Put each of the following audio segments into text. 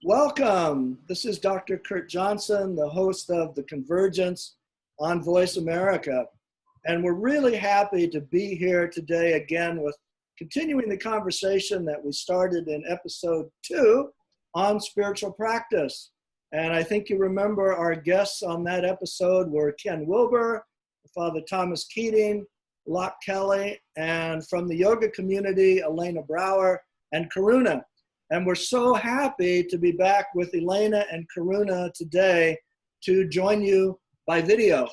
Welcome. This is Dr. Kurt Johnson, the host of The Convergence on Voice America. And we're really happy to be here today again with continuing the conversation that we started in episode 2 on spiritual practice. And I think you remember our guests on that episode were Ken Wilbur, Father Thomas Keating, Locke Kelly, and from the yoga community, Elena Brower and Karuna. And we're so happy to be back with Elena and Karuna today to join you by video.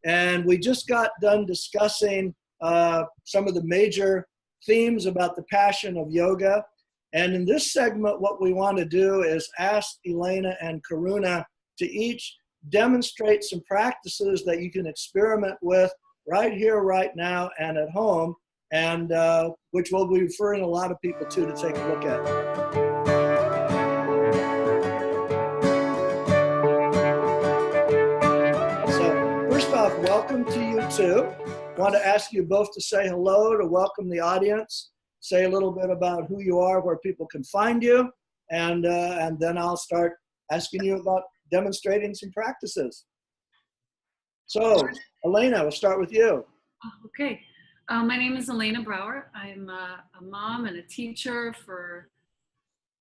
And we just got done discussing some of the major themes about the passion of yoga. And in this segment, what we want to do is ask Elena and Karuna to each demonstrate some practices that you can experiment with right here, right now, and at home, and which we'll be referring a lot of people to take a look at. Welcome to you too. I want to ask you both to say hello, to welcome the audience, say a little bit about who you are, where people can find you, and then I'll start asking you about demonstrating some practices. So, Elena, we'll start with you. Okay. My name is Elena Brower. I'm a mom and a teacher for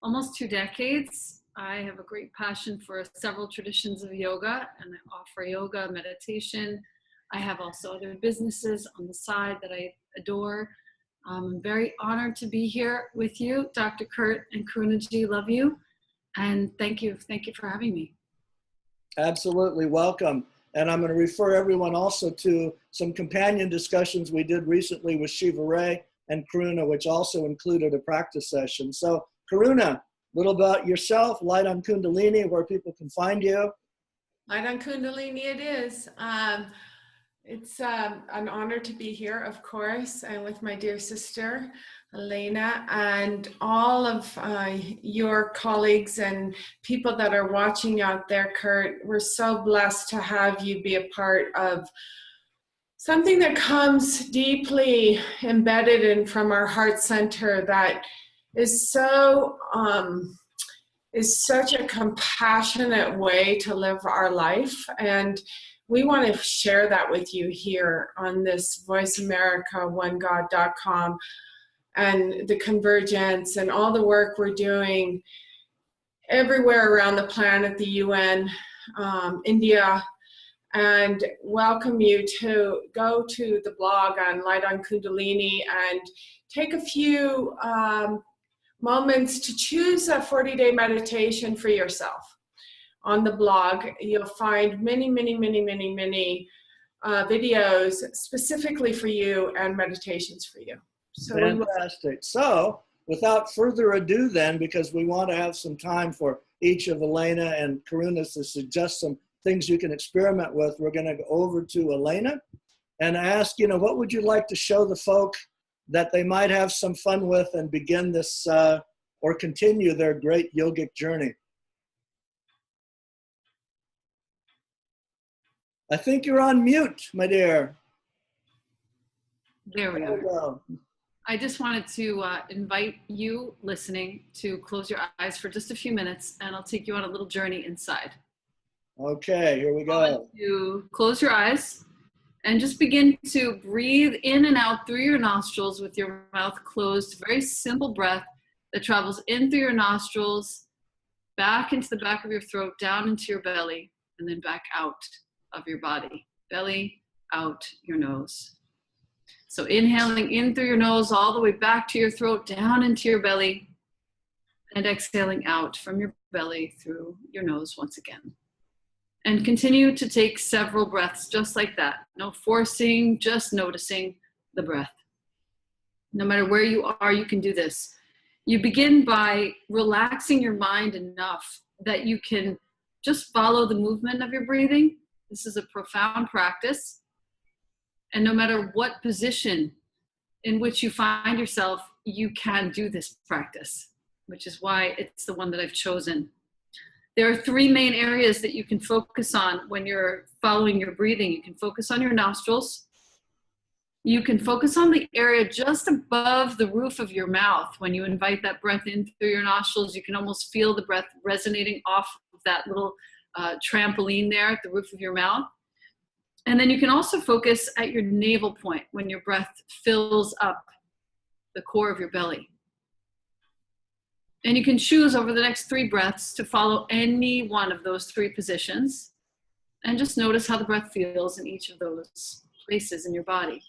almost 2 decades. I have a great passion for several traditions of yoga, and I offer yoga, meditation. I have also other businesses on the side that I adore. I'm very honored to be here with you, Dr. Kurt and Karuna ji. Love you, and thank you for having me. Absolutely, welcome. And I'm going to refer everyone also to some companion discussions we did recently with Shiva Ray and Karuna, which also included a practice session. So, Karuna, a little about yourself, Light on Kundalini, where people can find you. Light on Kundalini it is. It's an honor to be here, of course, and with my dear sister, Elena, and all of your colleagues and people that are watching out there, Kurt. We're so blessed to have you be a part of something that comes deeply embedded in from our heart center that is such a compassionate way to live our life, and we want to share that with you here on this Voice America, OneGod.com, and the Convergence and all the work we're doing everywhere around the planet, the UN, India, and welcome you to go to the blog on Light on Kundalini and take a few moments to choose a 40-day meditation for yourself. On the blog, you'll find many videos specifically for you and meditations for you. So fantastic. So without further ado then, because we want to have some time for each of Elena and Karuna to suggest some things you can experiment with, we're going to go over to Elena and ask, what would you like to show the folk that they might have some fun with and begin this or continue their great yogic journey? I think you're on mute, my dear. There we go. I just wanted to invite you listening to close your eyes for just a few minutes, and I'll take you on a little journey inside. Okay, here we go. You close your eyes and just begin to breathe in and out through your nostrils with your mouth closed. Very simple breath that travels in through your nostrils, back into the back of your throat, down into your belly, and then back out of your body. Belly, out your nose. So inhaling in through your nose all the way back to your throat, down into your belly, and exhaling out from your belly through your nose once again. And continue to take several breaths just like that. No forcing, just noticing the breath. No matter where you are, you can do this. You begin by relaxing your mind enough that you can just follow the movement of your breathing. This is a profound practice. And no matter what position in which you find yourself, you can do this practice, which is why it's the one that I've chosen. There are 3 main areas that you can focus on when you're following your breathing. You can focus on your nostrils. You can focus on the area just above the roof of your mouth. When you invite that breath in through your nostrils, you can almost feel the breath resonating off of that little trampoline there at the roof of your mouth. And then you can also focus at your navel point when your breath fills up the core of your belly. And you can choose over the next 3 breaths to follow any one of those 3 positions and just notice how the breath feels in each of those places in your body.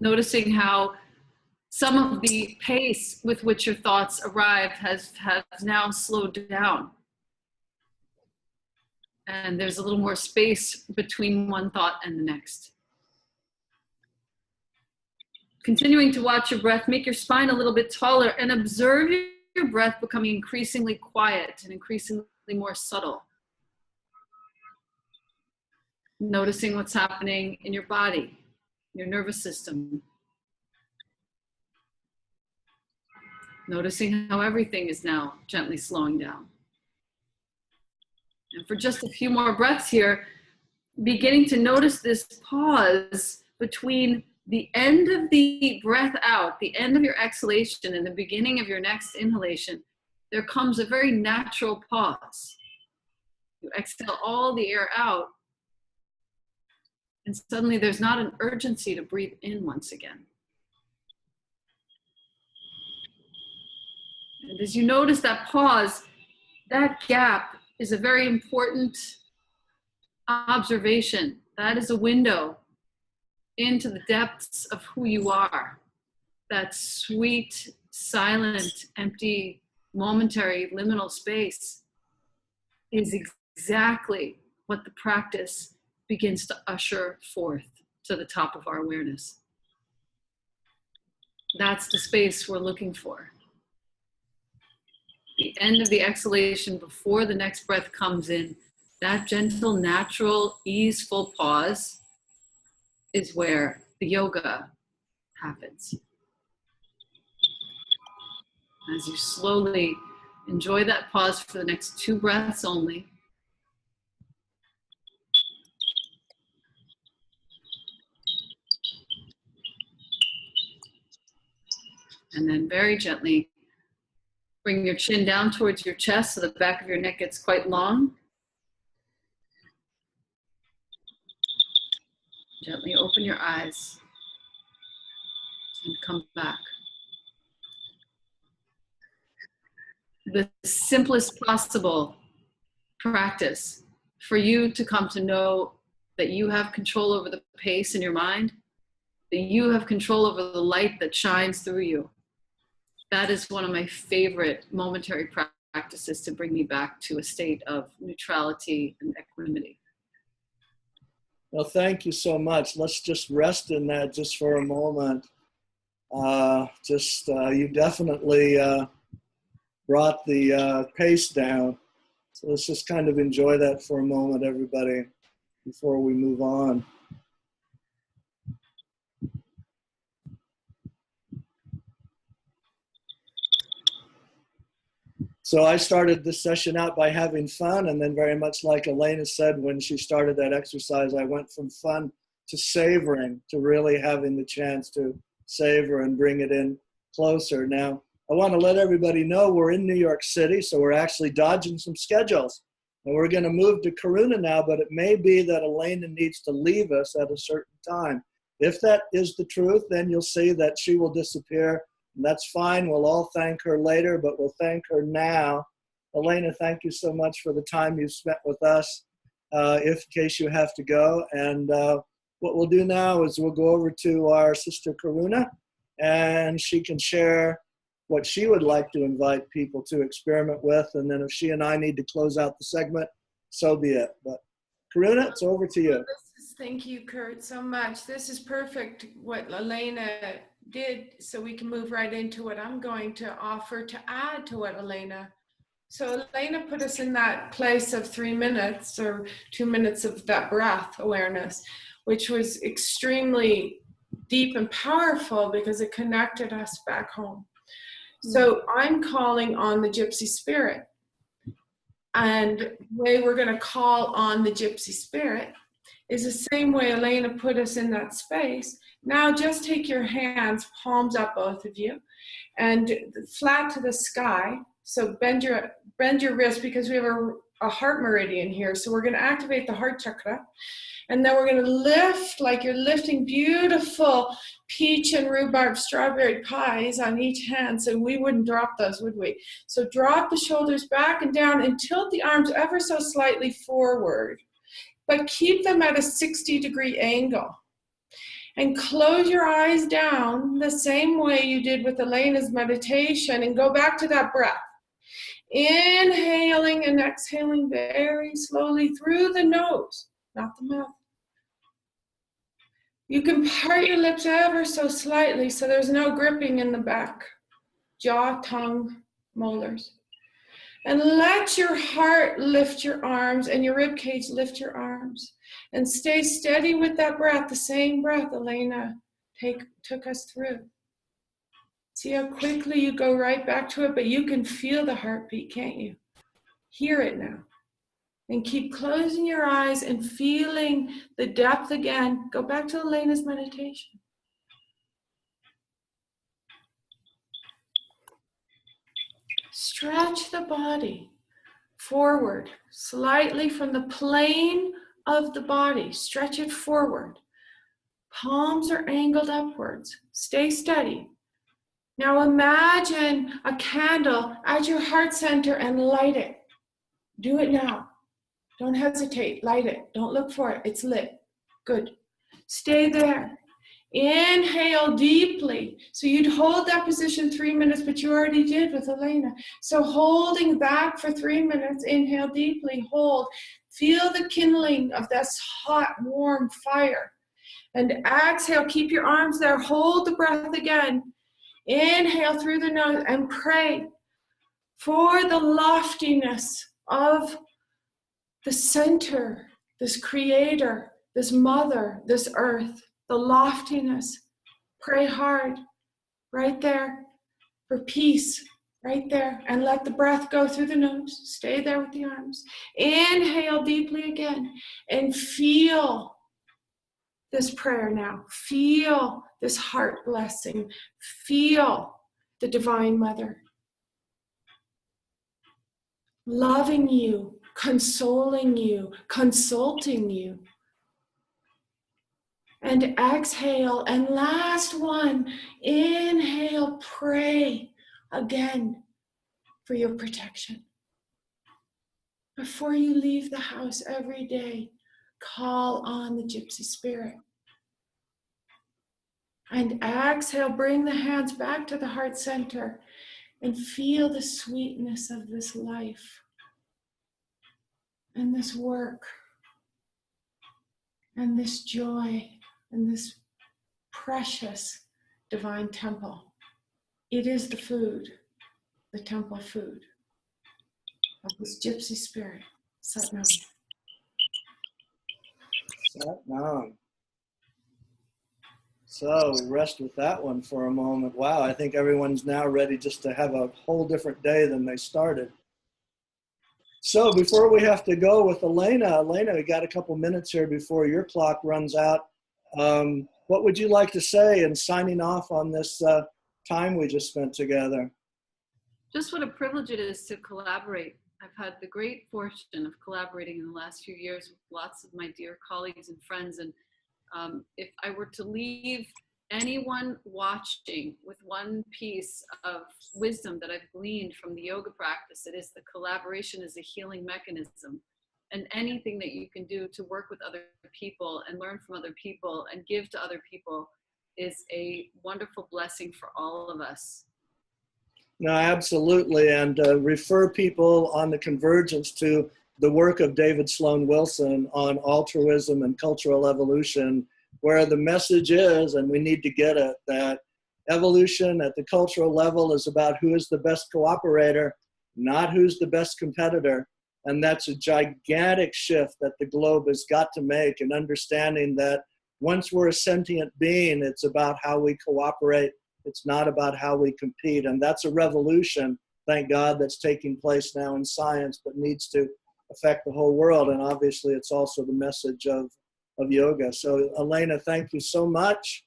Noticing how some of the pace with which your thoughts arrive has now slowed down. And there's a little more space between one thought and the next. Continuing to watch your breath, make your spine a little bit taller and observe your breath becoming increasingly quiet and increasingly more subtle. Noticing what's happening in your body, your nervous system. Noticing how everything is now gently slowing down. And for just a few more breaths here, beginning to notice this pause between the end of the breath out, the end of your exhalation, and the beginning of your next inhalation. There comes a very natural pause. You exhale all the air out, and suddenly there's not an urgency to breathe in once again. And as you notice that pause, that gap is a very important observation. That is a window into the depths of who you are. That sweet, silent, empty, momentary, liminal space is exactly what the practice begins to usher forth to the top of our awareness. That's the space we're looking for. The end of the exhalation before the next breath comes in, that gentle, natural, easeful pause is where the yoga happens. As you slowly enjoy that pause for the next 2 breaths only, and then very gently bring your chin down towards your chest so the back of your neck gets quite long. Gently open your eyes and come back. The simplest possible practice for you to come to know that you have control over the pace in your mind, that you have control over the light that shines through you. That is one of my favorite momentary practices to bring me back to a state of neutrality and equanimity. Well, thank you so much. Let's just rest in that just for a moment. You definitely brought the pace down. So let's just kind of enjoy that for a moment, everybody, before we move on. So I started this session out by having fun, and then very much like Elena said when she started that exercise, I went from fun to savoring, to really having the chance to savor and bring it in closer. Now, I want to let everybody know we're in New York City, so we're actually dodging some schedules. And we're going to move to Karuna now, but it may be that Elena needs to leave us at a certain time. If that is the truth, then you'll see that she will disappear. And that's fine. We'll all thank her later, but we'll thank her now. Elena, thank you so much for the time you spent with us, in case you have to go. And what we'll do now is we'll go over to our sister Karuna, and she can share what she would like to invite people to experiment with. And then if she and I need to close out the segment, so be it. But Karuna, it's over to you. Thank you, Kurt, so much. This is perfect what Elena did, so we can move right into what I'm going to offer to add to what Elena. So Elena put us in that place of 3 minutes or 2 minutes of that breath awareness, which was extremely deep and powerful because it connected us back home. So I'm calling on the gypsy spirit. And the way we're going to call on the gypsy spirit is the same way Elena put us in that space. Now just take your hands, palms up, both of you, and flat to the sky. So bend your wrist, because we have a heart meridian here. So we're going to activate the heart chakra. And then we're going to lift like you're lifting beautiful peach and rhubarb strawberry pies on each hand. So we wouldn't drop those, would we? So drop the shoulders back and down and tilt the arms ever so slightly forward, but keep them at a 60-degree angle. And close your eyes down the same way you did with Elena's meditation, and go back to that breath. Inhaling and exhaling very slowly through the nose, not the mouth. You can part your lips ever so slightly so there's no gripping in the back, jaw, tongue, molars. And let your heart lift your arms and your rib cage lift your arms. And stay steady with that breath, the same breath Elena took us through. See how quickly you go right back to it, but you can feel the heartbeat, can't you? Hear it now. And keep closing your eyes and feeling the depth again. Go back to Elena's meditation. Stretch the body forward, slightly from the plane of the body. Stretch it forward. Palms are angled upwards. Stay steady. Now imagine a candle at your heart center and light it. Do it now. Don't hesitate. Light it. Don't look for it. It's lit. Good. Stay there. Inhale deeply. So you'd hold that position 3 minutes, but you already did with Elena. So holding that for 3 minutes, inhale deeply, hold. Feel the kindling of this hot, warm fire. And exhale, keep your arms there. Hold the breath again. Inhale through the nose and pray for the loftiness of the center, this creator, this mother, this earth, the loftiness. Pray hard, right there, for peace, right there. And let the breath go through the nose. Stay there with the arms. Inhale deeply again and feel this prayer now. Feel this heart blessing. Feel the Divine Mother loving you, consoling you, consulting you. And exhale, and last one, inhale, pray again for your protection. Before you leave the house every day, call on the gypsy spirit. And exhale, bring the hands back to the heart center and feel the sweetness of this life and this work and this joy and this precious divine temple. It is the food, the temple food of this gypsy spirit. Sat Nam. Sat Nam. So we rest with that one for a moment. Wow, I think everyone's now ready just to have a whole different day than they started. So before we have to go with Elena, we got a couple minutes here before your clock runs out. What would you like to say in signing off on this time we just spent together? Just what a privilege it is to collaborate. I've had the great fortune of collaborating in the last few years with lots of my dear colleagues and friends. And if I were to leave anyone watching with one piece of wisdom that I've gleaned from the yoga practice, it is the collaboration is a healing mechanism. And anything that you can do to work with other people and learn from other people and give to other people is a wonderful blessing for all of us. No, absolutely. And refer people on the Convergence to the work of David Sloan Wilson on altruism and cultural evolution, where the message is, and we need to get it, that evolution at the cultural level is about who is the best cooperator, not who's the best competitor. And that's a gigantic shift that the globe has got to make, and understanding that once we're a sentient being, it's about how we cooperate It's not about how we compete. And that's a revolution, thank God, that's taking place now in science, but needs to affect the whole world. And obviously, it's also the message of yoga. So, Elena, thank you so much.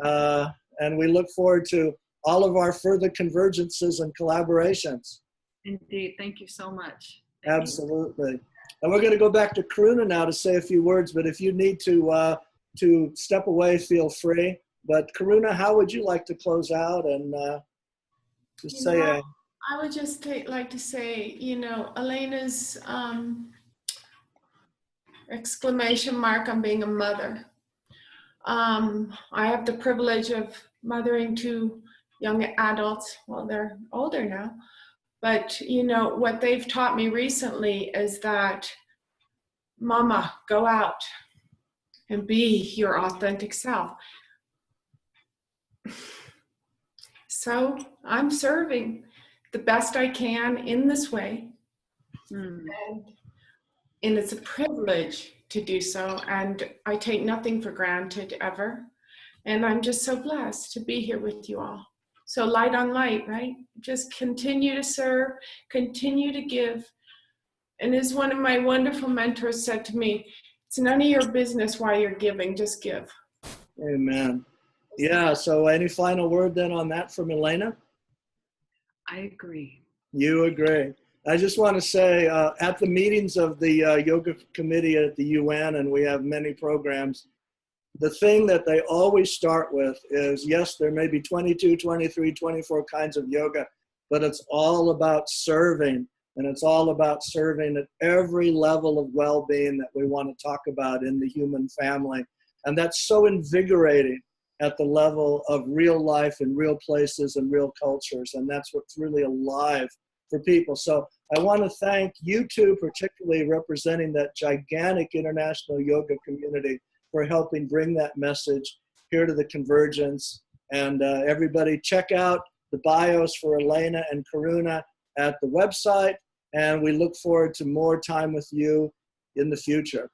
And we look forward to all of our further convergences and collaborations. Indeed. Thank you so much. Absolutely. And we're going to go back to Karuna now to say a few words, but if you need to step away, feel free. But Karuna, how would you like to close out and just say I would just like to say, Elena's exclamation mark on being a mother. I have the privilege of mothering two young adults. Well, they're older now. But, what they've taught me recently is that, Mama, go out and be your authentic self. So I'm serving the best I can in this way. And it's a privilege to do so. And I take nothing for granted ever. And I'm just so blessed to be here with you all. So light on light, right? Just continue to serve, continue to give. And as one of my wonderful mentors said to me, it's none of your business why you're giving, just give. Amen. Yeah, so any final word then on that from Elena? I agree. You agree. I just want to say at the meetings of the yoga committee at the UN, and we have many programs, the thing that they always start with is, yes, there may be 22, 23, 24 kinds of yoga, but it's all about serving, and it's all about serving at every level of well-being that we want to talk about in the human family. And that's so invigorating at the level of real life in real places and real cultures, and that's what's really alive for people. So I want to thank you two, particularly representing that gigantic international yoga community, for helping bring that message here to the Convergence. And everybody check out the bios for Elena and Karuna at the website. And we look forward to more time with you in the future.